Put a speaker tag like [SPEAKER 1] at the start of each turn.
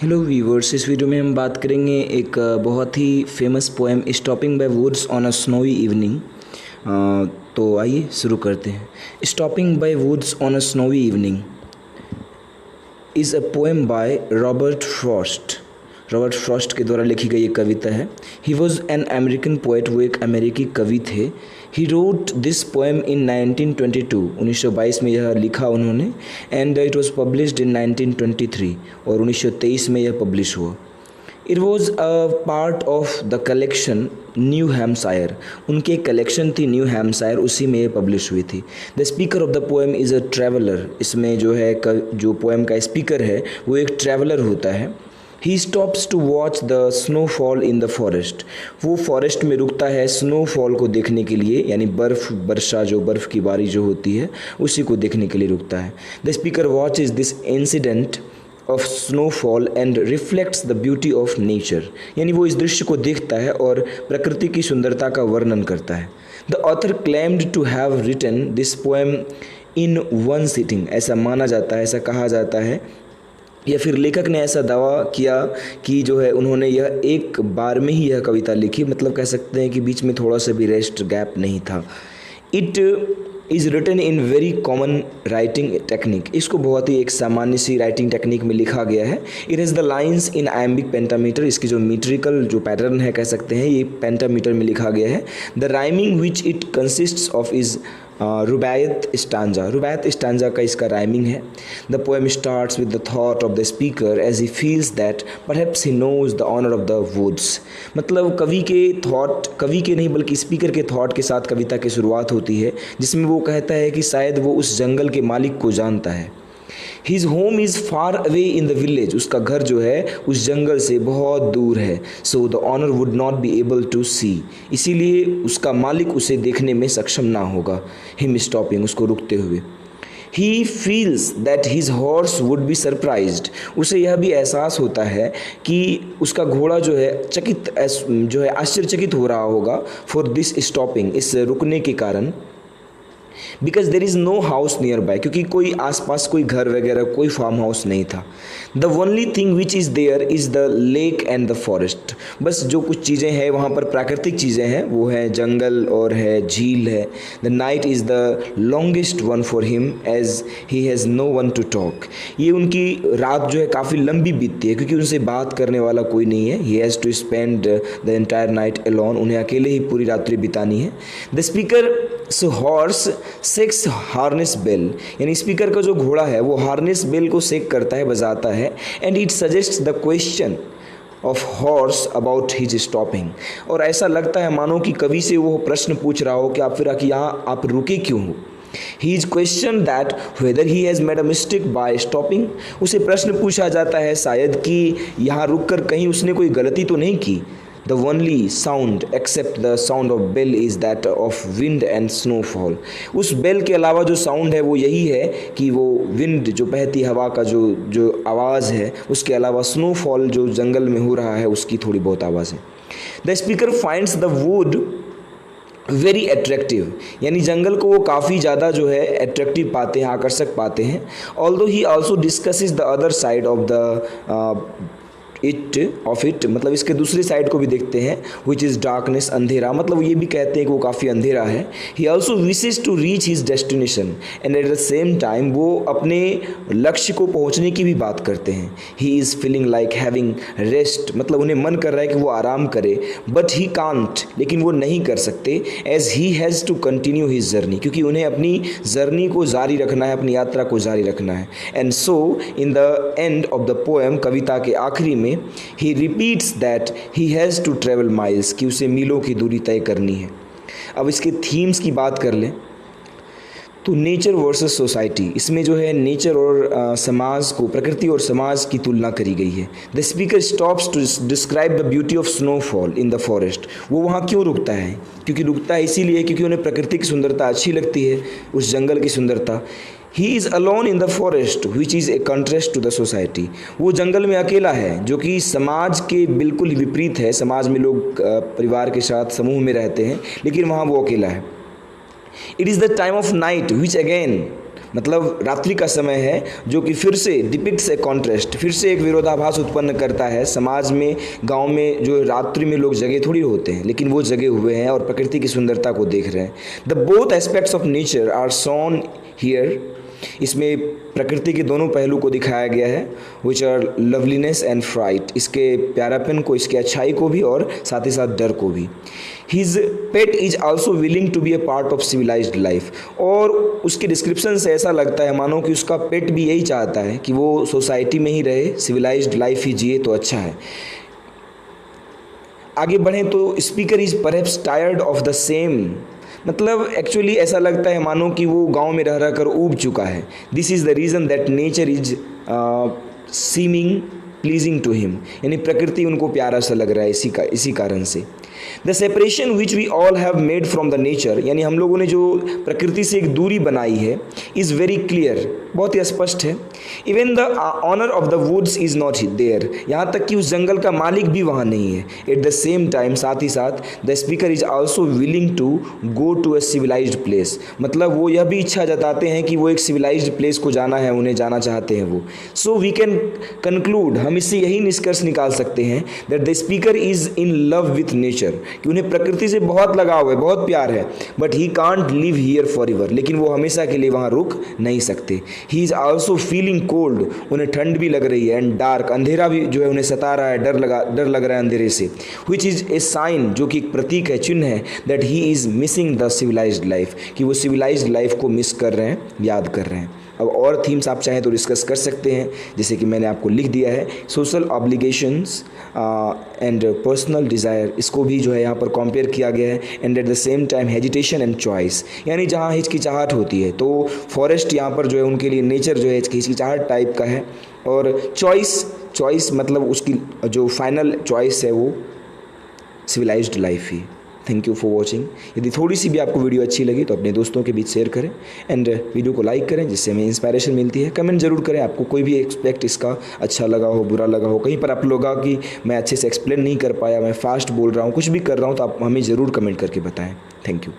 [SPEAKER 1] Hello viewers, इस video में हम बात करेंगे एक बहुत ही famous poem stopping by woods on a snowy evening. तो आइए शुरू करते हैं। Stopping by woods on a snowy evening is a poem by Robert Frost. Robert Frost के द्वारा लिखी गई एक कविता है। He was an American poet, वो एक अमेरिकी कवि थे। He wrote this poem in 1922, 1922 में यह लिखा उन्होंने, and it was published in 1923, और 1923 में यह पब्लिश हुआ। It was a part of the collection new Hampshire, उनकी एक कलेक्शन थी न्यू हैम्पशायर, उसी में ये पब्लिश हुई थी। The speaker of the poem is a traveller, इसमें जो है जो पोएम का स्पीकर है वो एक ट्रैवलर होता है। He stops to watch the snowfall in the forest, वो फॉरेस्ट में रुकता है स्नोफॉल को देखने के लिए, यानी बर्फ़ वर्षा, जो बर्फ़ की बारी जो होती है उसी को देखने के लिए रुकता है। The speaker watch is this incident of snowfall and reflects the beauty of nature, यानी वो इस दृश्य को देखता है और प्रकृति की सुंदरता का वर्णन करता है। The author claimed to have written this poem in one sitting, ऐसा माना जाता है, ऐसा कहा जाता है, या फिर लेखक ने ऐसा दावा किया कि जो है उन्होंने यह एक बार में ही यह कविता लिखी, मतलब कह सकते हैं कि बीच में थोड़ा सा भी रेस्ट गैप नहीं था। It is written in very common writing technique, इसको बहुत ही एक सामान्य सी राइटिंग टेक्निक में लिखा गया है। It is the lines in iambic pentameter, इसकी जो मीट्रिकल जो पैटर्न है कह सकते हैं ये पेंटामीटर में लिखा गया है। The rhyming which it consists of is rubaiyat stanza, rubaiyat stanza का इसका राइमिंग है। The poem starts with the thought of the speaker as he feels that perhaps he knows the honour of the woods, मतलब कवि के नहीं बल्कि speaker के thought के साथ कविता की शुरुआत होती है, जिसमें वो कहता है कि शायद वो उस जंगल के मालिक को जानता है। His home is far away in the village, उसका घर जो है उस जंगल से बहुत दूर है। So the owner would not be able to see, इसीलिए उसका मालिक उसे देखने में सक्षम ना होगा। हिम स्टॉपिंग, उसको रुकते हुए। ही feels that his horse would be surprised, उसे यह भी एहसास होता है कि उसका घोड़ा जो है जो है आश्चर्यचकित हो रहा होगा फॉर दिस स्टॉपिंग, इस रुकने के कारण। Because there is no house nearby, क्योंकि कोई आसपास कोई घर वगैरह कोई फार्म हाउस नहीं था। The only thing which is there is the lake and the forest, बस जो कुछ चीज़ें हैं वहाँ पर प्राकृतिक चीज़ें हैं वो है जंगल और है झील है। The night is the longest one for him as he has no one to talk, ये उनकी रात जो है काफ़ी लंबी बीतती है क्योंकि उनसे बात करने वाला कोई नहीं है। He has to spend the entire night alone, उन्हें अकेले ही पूरी रात्रि बितानी है। The speaker so horse shakes harness bell, यानी स्पीकर का जो घोड़ा है वो हार्नेस बेल को सेक करता है, बजाता है। And it suggest the question of horse about his stopping, और ऐसा लगता है मानो कि कवि से वो प्रश्न पूछ रहा हो कि आप फिर यहाँ आप रुके क्यों हो। He is question that whether he has made a mistake by stopping, उसे प्रश्न पूछा जाता है शायद कि यहाँ रुक कर कहीं उसने कोई गलती तो नहीं की। The only sound except the sound of bell is that of wind and snowfall, उस बेल के अलावा जो साउंड है वो यही है कि वो विंड जो बहती हवा का जो आवाज़ है, उसके अलावा स्नोफॉल जो जंगल में हो रहा है उसकी थोड़ी बहुत आवाज़ है। The speaker finds the wood very attractive, यानी जंगल को वो काफ़ी ज़्यादा जो है अट्रैक्टिव पाते हैं, आकर्षक पाते हैं। Although he also discusses the other side of the it, मतलब इसके दूसरी साइड को भी देखते हैं, विच इज़ डार्कनेस, अंधेरा, मतलब ये भी कहते हैं कि वो काफ़ी अंधेरा है। He also wishes to reach his destination and at the same time वो अपने लक्ष्य को पहुंचने की भी बात करते हैं। He is feeling like having rest, मतलब उन्हें मन कर रहा है कि वो आराम करे, बट ही कांट, लेकिन वो नहीं कर सकते, as he has to continue his journey, क्योंकि उन्हें अपनी जर्नी को जारी रखना है, अपनी यात्रा को जारी रखना है। And so in the end of the poem, कविता के आखिरी में, he repeats that he has to travel miles, कि उसे मीलों की दूरी तय करनी है। अब इसके थीम्स की बात कर लें तो नेचर वर्सेस सोसाइटी, इसमें जो है नेचर और समाज को, प्रकृति और समाज की तुलना करी गई है। The speaker stops to describe the beauty of snowfall in the forest, वो वहाँ क्यों रुकता है, क्योंकि रुकता है इसीलिए क्योंकि उन्हें प्रकृति की सुंदरता अच्छी लगती है, उस जंगल की सुंदरता। He is alone in the forest which is a contrast to the society, वो जंगल में अकेला है जो कि समाज के बिल्कुल विपरीत है। समाज में लोग परिवार के साथ समूह में रहते हैं, लेकिन वहाँ वो अकेला है। It is the time of night which again मतलब रात्रि का समय है जो कि फिर से डिपिक्ट्स ए कॉन्ट्रास्ट, फिर से एक विरोधाभास उत्पन्न करता है समाज में। गांव में जो रात्रि में लोग जगे थोड़ी होते हैं, लेकिन वो जगे हुए हैं और प्रकृति की सुंदरता को देख रहे हैं। The both aspects of nature are shown here. इसमें प्रकृति के दोनों पहलू को दिखाया गया है, which are loveliness and fright, इसके प्यारापन को, इसके अच्छाई को भी और साथ ही साथ डर को भी। His pet is also willing to be a part of civilised life, और उसके डिस्क्रिप्शन से ऐसा लगता है मानो कि उसका पेट भी यही चाहता है कि वो सोसाइटी में ही रहे, सिविलाइज्ड लाइफ ही जिए तो अच्छा है। आगे बढ़ें तो speaker is perhaps tired of the same, मतलब एक्चुअली ऐसा लगता है मानो कि वो गांव में रह रह कर ऊब चुका है। This is the reason that nature is seeming pleasing to him, यानी प्रकृति उनको प्यारा सा लग रहा है इसी कारण से। The separation which we all have made from the nature, यानी हम लोगों ने जो प्रकृति से एक दूरी बनाई है, इज़ वेरी क्लियर, बहुत ही स्पष्ट है। Even the honour of the woods is not there, यहाँ तक कि उस जंगल का मालिक भी वहाँ नहीं है। एट द सेम टाइम, साथ ही साथ, the speaker is also willing to go to a civilised place, मतलब वो यह भी इच्छा जताते हैं कि वो एक सिविलाइज्ड प्लेस को जाना है, उन्हें जाना चाहते हैं वो। सो वी कैन कंक्लूड, हम इससे यही निष्कर्ष निकाल सकते हैं that the speaker is in love with nature, कि उन्हें प्रकृति से बहुत लगाव है, बहुत प्यार है। But he can't live here for ever, लेकिन वो हमेशा के लिए वहाँ रुक नहीं सकते। He is also feeling cold, उन्हें ठंड भी लग रही है, एंड डार्क, अंधेरा भी जो है उन्हें सता रहा है, डर लग रहा है अंधेरे से। विच इज ए साइन, जो कि एक प्रतीक है, चिन्ह है, that he is missing the civilised life, कि वो सिविलाइज्ड लाइफ को मिस कर रहे हैं, याद कर रहे हैं। अब और थीम्स आप चाहें तो डिस्कस कर सकते हैं, जैसे कि मैंने आपको लिख दिया है, social obligations and personal desire, इसको भी जो है यहाँ पर कंपेयर किया गया है। And at the same time hesitation and choice, यानी जहाँ हिचकिचाहट होती है तो फॉरेस्ट यहाँ पर जो है उनके लिए नेचर जो है हिचकिचाहट टाइप का है। और चॉइस मतलब उसकी जो फाइनल चॉइस है वो सिविलाइज्ड लाइफ ही। Thank you for watching. यदि थोड़ी सी भी आपको वीडियो अच्छी लगी तो अपने दोस्तों के बीच शेयर करें, एंड वीडियो को लाइक करें, जिससे हमें इंस्पायरेशन मिलती है। कमेंट जरूर करें, आपको कोई भी एक्सपेक्ट इसका अच्छा लगा हो, बुरा लगा हो, कहीं पर आप लोग कि मैं अच्छे से एक्सप्लेन नहीं कर पाया, मैं फास्ट बोल रहा हूँ, कुछ भी कर रहा हूँ, तो आप हमें ज़रूर कमेंट करके बताएं। Thank you.